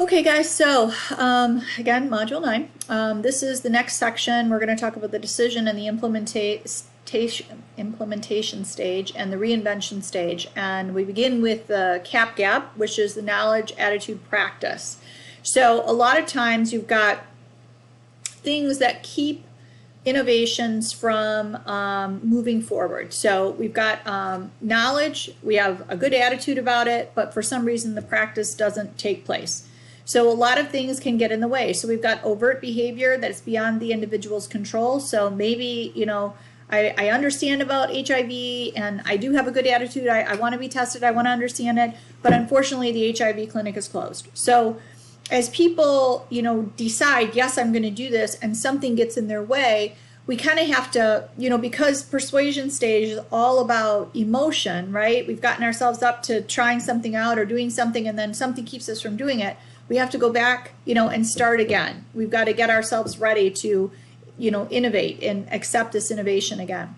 Okay, guys, so again, Module 9. This is the next section. We're going to talk about the decision and the implementation stage and the reinvention stage. And we begin with the CAP gap, which is the knowledge, attitude, practice. So a lot of times you've got things that keep innovations from moving forward. So we've got knowledge, we have a good attitude about it, but for some reason the practice doesn't take place. So a lot of things can get in the way. So we've got overt behavior that's beyond the individual's control. So maybe, you know, I understand about HIV and I do have a good attitude. I want to be tested. I want to understand it. But unfortunately, the HIV clinic is closed. So as people, you know, decide, yes, I'm going to do this, and something gets in their way, we kind of have to, you know, because persuasion stage is all about emotion, right? We've gotten ourselves up to trying something out or doing something, and then something keeps us from doing it. We have to go back, you know, and start again. We've got to get ourselves ready to, you know, innovate and accept this innovation again.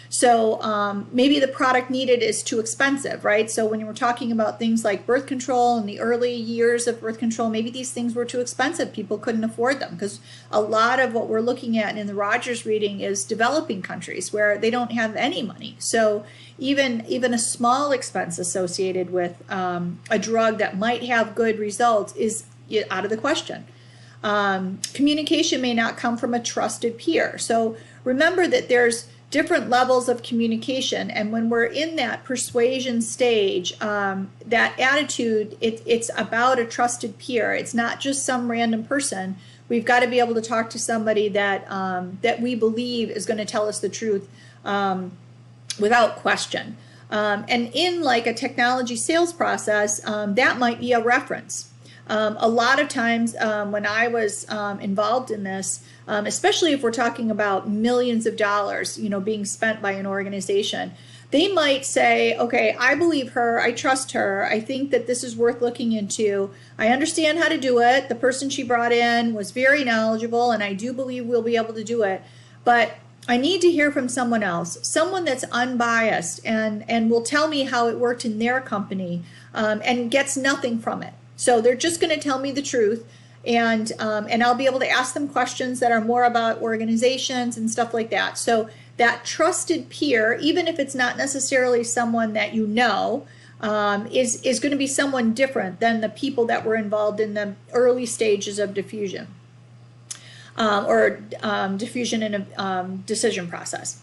So maybe the product needed is too expensive, right? So when you were talking about things like birth control and the early years of birth control, maybe these things were too expensive. People couldn't afford them, because a lot of what we're looking at in the Rogers reading is developing countries where they don't have any money. So even a small expense associated with a drug that might have good results is out of the question. Communication may not come from a trusted peer. So remember that there's different levels of communication, and when we're in that persuasion stage, that attitude, it's about a trusted peer. It's not just some random person. We've got to be able to talk to somebody that that we believe is going to tell us the truth without question. And in like a technology sales process, that might be a reference. A lot of times when I was involved in this, especially if we're talking about millions of dollars, you know, being spent by an organization, they might say, okay, I believe her, I trust her, I think that this is worth looking into, I understand how to do it, the person she brought in was very knowledgeable, and I do believe we'll be able to do it, but I need to hear from someone else, someone that's unbiased and will tell me how it worked in their company, and gets nothing from it. So they're just going to tell me the truth, and I'll be able to ask them questions that are more about organizations and stuff like that. So that trusted peer, even if it's not necessarily someone that you know, is going to be someone different than the people that were involved in the early stages of diffusion or diffusion in a decision process.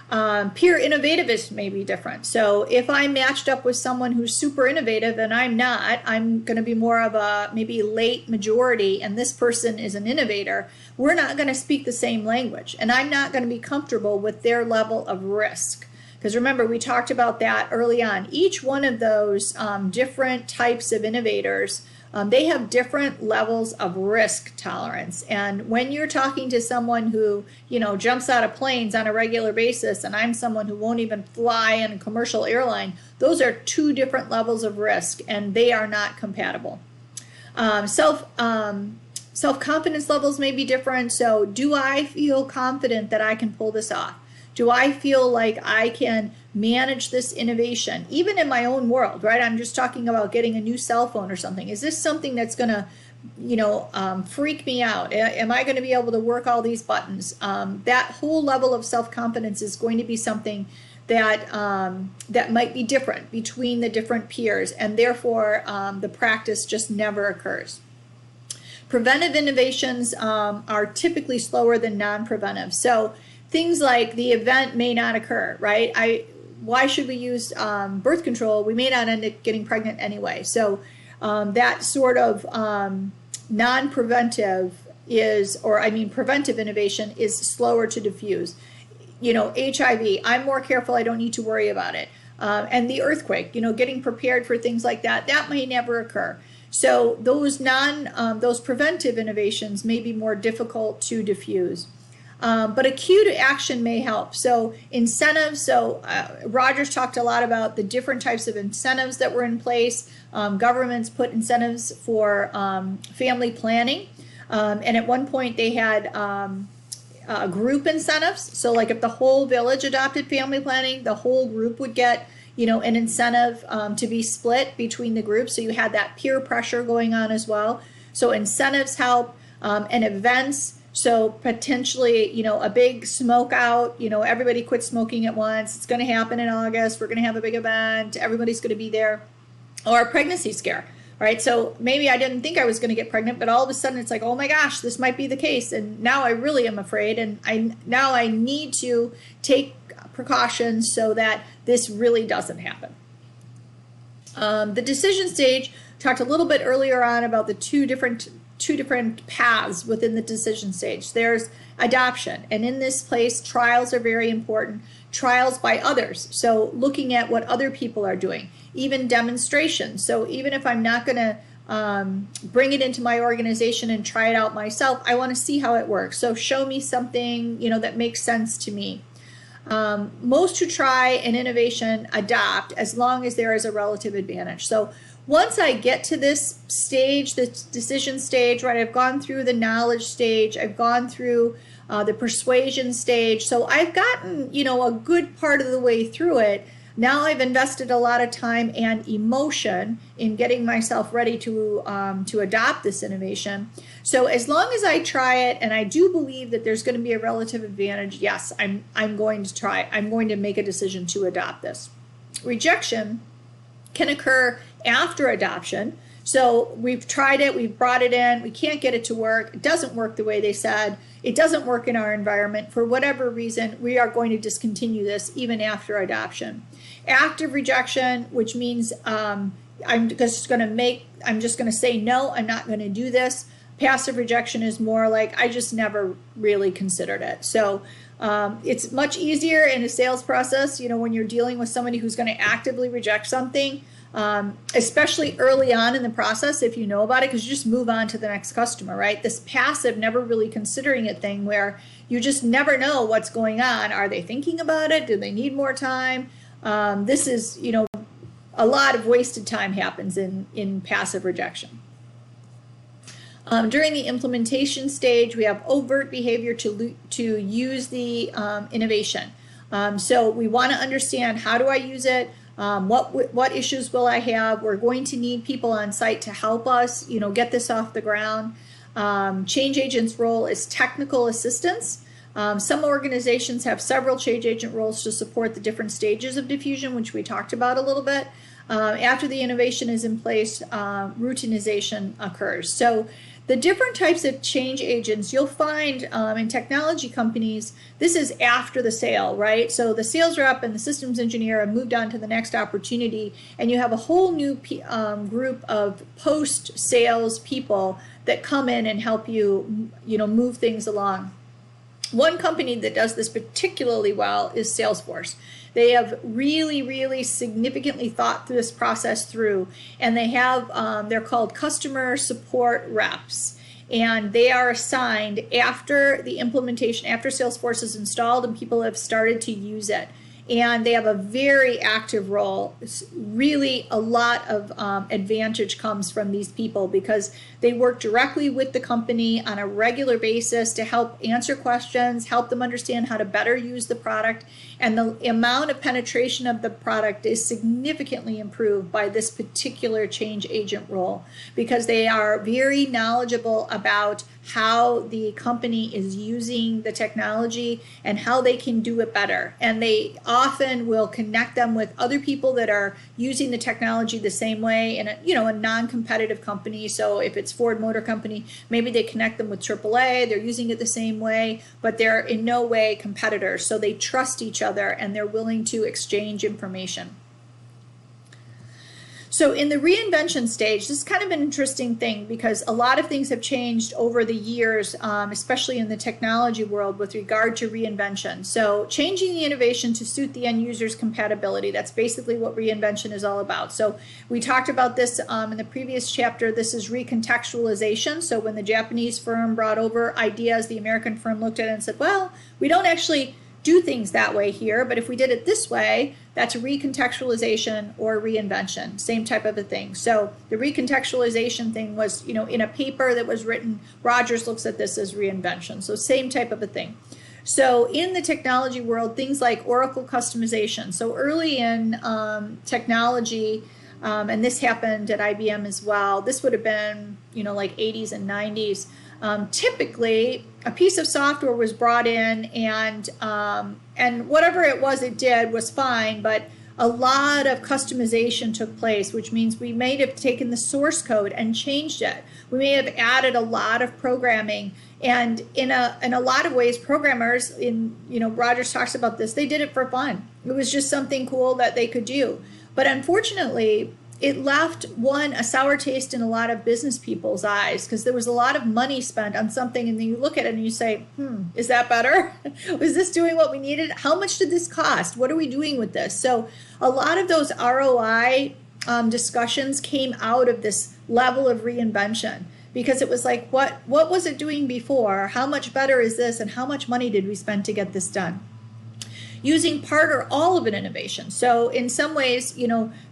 Peer innovativeness may be different. So if I'm matched up with someone who's super innovative and I'm not, I'm going to be more of a maybe late majority, and this person is an innovator, we're not going to speak the same language, and I'm not going to be comfortable with their level of risk. Because remember, we talked about that early on. Each one of those different types of innovators, they have different levels of risk tolerance. And when you're talking to someone who, you know, jumps out of planes on a regular basis, and I'm someone who won't even fly in a commercial airline, those are two different levels of risk, and they are not compatible. Self-confidence levels may be different. So do I feel confident that I can pull this off? Do I feel like I can manage this innovation, even in my own world, right? I'm just talking about getting a new cell phone or something. Is this something that's going to, you know, freak me out? Am I going to be able to work all these buttons? That whole level of self-confidence is going to be something that that might be different between the different peers, and therefore the practice just never occurs. Preventive innovations are typically slower than non-preventive. So things like the event may not occur, right? Why should we use birth control? We may not end up getting pregnant anyway. So that sort of non-preventive is, or I mean preventive innovation is slower to diffuse. You know, HIV, I'm more careful, I don't need to worry about it. And the earthquake, you know, getting prepared for things like that, that may never occur. So those those preventive innovations may be more difficult to diffuse. But a cue to action may help. So incentives, Rogers talked a lot about the different types of incentives that were in place. Governments put incentives for family planning. And at one point they had group incentives. So like if the whole village adopted family planning, the whole group would get, you know, an incentive to be split between the groups. So you had that peer pressure going on as well. So incentives help, and events. So potentially, a big smoke out, everybody quit smoking at once. It's going to happen in August. We're going to have a big event. Everybody's going to be there. Or a pregnancy scare, right? So maybe I didn't think I was going to get pregnant, but all of a sudden it's like, oh my gosh, this might be the case. And now I really am afraid. And I need to take precautions so that this really doesn't happen. The decision stage, talked a little bit earlier on about the two different paths within the decision stage. There's adoption, and in this place, trials are very important. Trials by others, so looking at what other people are doing, even demonstrations. So even if I'm not going to bring it into my organization and try it out myself, I want to see how it works. So show me something, that makes sense to me. Most who try an innovation adopt as long as there is a relative advantage. So once I get to this stage, the decision stage, right, I've gone through the knowledge stage, I've gone through the persuasion stage. So I've gotten, a good part of the way through it. Now I've invested a lot of time and emotion in getting myself ready to adopt this innovation. So as long as I try it and I do believe that there's going to be a relative advantage, yes, I'm going to try. I'm going to make a decision to adopt this. Rejection can occur after adoption. So we've tried it, we've brought it in, we can't get it to work, it doesn't work the way they said, it doesn't work in our environment. For whatever reason, we are going to discontinue this even after adoption. Active rejection, which means I'm just going to say no, I'm not going to do this. Passive rejection is more like I just never really considered it. So it's much easier in a sales process, when you're dealing with somebody who's going to actively reject something. Especially early on in the process, if you know about it, because you just move on to the next customer, right? This passive, never really considering it thing where you just never know what's going on. Are they thinking about it? Do they need more time? This is, a lot of wasted time happens in passive rejection. During the implementation stage, we have overt behavior to use the innovation. So we want to understand, how do I use it? What issues will I have? We're going to need people on site to help us, get this off the ground. Change agents' role is technical assistance. Some organizations have several change agent roles to support the different stages of diffusion, which we talked about a little bit. After the innovation is in place, routinization occurs. So the different types of change agents you'll find in technology companies, this is after the sale, right? So the sales rep and the systems engineer have moved on to the next opportunity, and you have a whole new group of post-sales people that come in and help you, move things along. One company that does this particularly well is Salesforce. They have really, really significantly thought this process through, and they have, they're called customer support reps, and they are assigned after the implementation, after Salesforce is installed and people have started to use it. And they have a very active role. Really, a lot of advantage comes from these people because they work directly with the company on a regular basis to help answer questions, help them understand how to better use the product. And the amount of penetration of the product is significantly improved by this particular change agent role because they are very knowledgeable about how the company is using the technology and how they can do it better. And they often will connect them with other people that are using the technology the same way in a non-competitive company. So if it's Ford Motor Company, maybe they connect them with AAA, they're using it the same way, but they're in no way competitors. So they trust each other and they're willing to exchange information. So in the reinvention stage, this is kind of an interesting thing because a lot of things have changed over the years, especially in the technology world with regard to reinvention. So changing the innovation to suit the end user's compatibility, that's basically what reinvention is all about. So we talked about this in the previous chapter. This is recontextualization. So when the Japanese firm brought over ideas, the American firm looked at it and said, well, we don't actually do things that way here, but if we did it this way, that's a recontextualization or reinvention, same type of a thing. So the recontextualization thing was, in a paper that was written, Rogers looks at this as reinvention, so same type of a thing. So in the technology world, things like Oracle customization. So early in technology, and this happened at IBM as well, this would have been like 80s and 90s, typically a piece of software was brought in, and whatever it was it did was fine, but a lot of customization took place, which means we may have taken the source code and changed it. We may have added a lot of programming, and in a lot of ways, programmers, Rogers talks about this, they did it for fun. It was just something cool that they could do. But unfortunately, it left, a sour taste in a lot of business people's eyes, because there was a lot of money spent on something, and then you look at it and you say, is that better? Was this doing what we needed? How much did this cost? What are we doing with this? So a lot of those ROI discussions came out of this level of reinvention, because it was like, what was it doing before? How much better is this? And how much money did we spend to get this done? Using part or all of an innovation. So in some ways,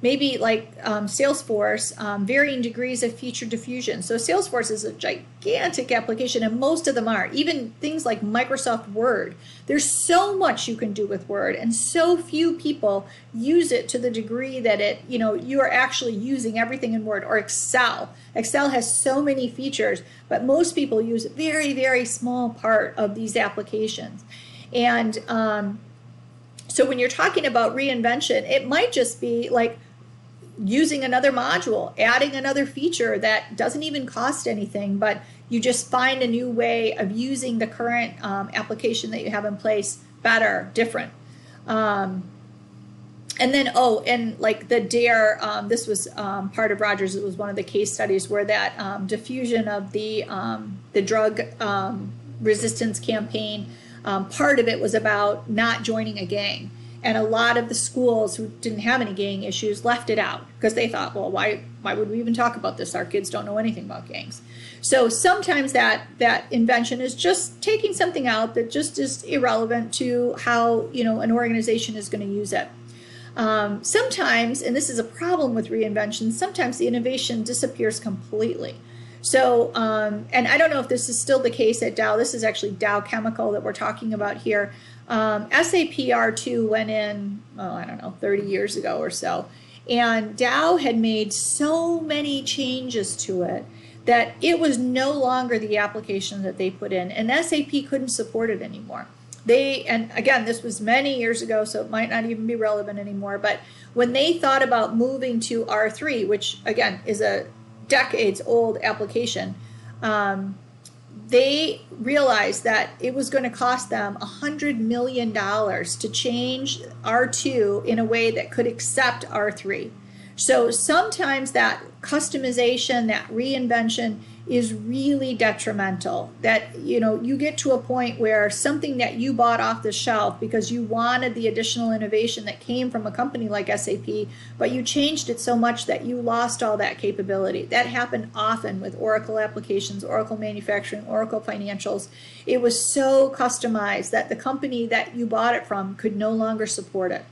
maybe like Salesforce, varying degrees of feature diffusion. So Salesforce is a gigantic application, and most of them are. Even things like Microsoft Word. There's so much you can do with Word, and so few people use it to the degree that you are actually using everything in Word. Or Excel. Excel has so many features, but most people use a very, very small part of these applications. And so when you're talking about reinvention, it might just be like using another module, adding another feature that doesn't even cost anything, but you just find a new way of using the current application that you have in place better, different. And then, and like the DARE, this was part of Rogers. It was one of the case studies where that diffusion of the drug resistance campaign, part of it was about not joining a gang. And a lot of the schools who didn't have any gang issues left it out, because they thought, well, why would we even talk about this? Our kids don't know anything about gangs. So sometimes that invention is just taking something out that just is irrelevant to how an organization is going to use it. Sometimes, and this is a problem with reinvention, sometimes the innovation disappears completely. So, and I don't know if this is still the case at Dow. This is actually Dow Chemical that we're talking about here. SAP R2 went in, 30 years ago or so. And Dow had made so many changes to it that it was no longer the application that they put in. And SAP couldn't support it anymore. And again, this was many years ago, so it might not even be relevant anymore. But when they thought about moving to R3, which again is a decades old application, they realized that it was going to cost them $100 million to change R2 in a way that could accept R3. So sometimes that customization, that reinvention is really detrimental. That you get to a point where something that you bought off the shelf because you wanted the additional innovation that came from a company like SAP, but you changed it so much that you lost all that capability. That happened often with Oracle applications, Oracle manufacturing, Oracle financials. It was so customized that the company that you bought it from could no longer support it.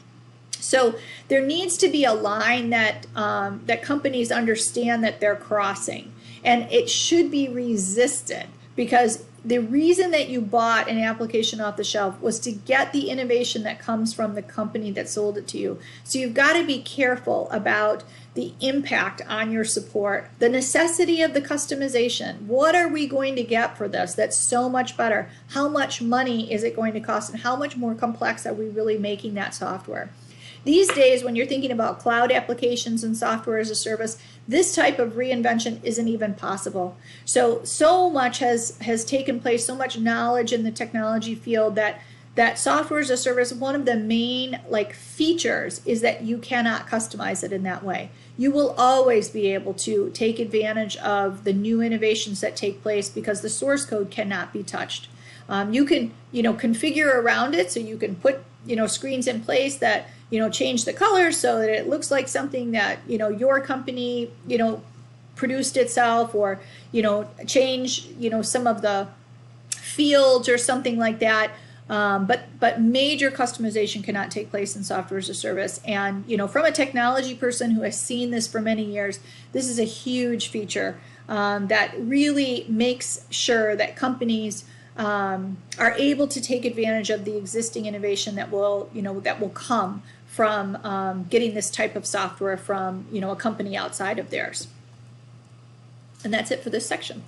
So there needs to be a line that that companies understand that they're crossing, and it should be resisted, because the reason that you bought an application off the shelf was to get the innovation that comes from the company that sold it to you. So you've got to be careful about the impact on your support, the necessity of the customization. What are we going to get for this that's so much better? How much money is it going to cost, and how much more complex are we really making that software? These days, when you're thinking about cloud applications and software as a service, this type of reinvention isn't even possible. So much has taken place, so much knowledge in the technology field that software as a service, one of the main features is that you cannot customize it in that way. You will always be able to take advantage of the new innovations that take place because the source code cannot be touched. You can configure around it, so you can put screens in place that change the colors so that it looks like something that your company produced itself, or change some of the fields or something like that. But major customization cannot take place in software as a service. And from a technology person who has seen this for many years, this is a huge feature that really makes sure that companies are able to take advantage of the existing innovation that will come from getting this type of software from a company outside of theirs. And that's it for this section.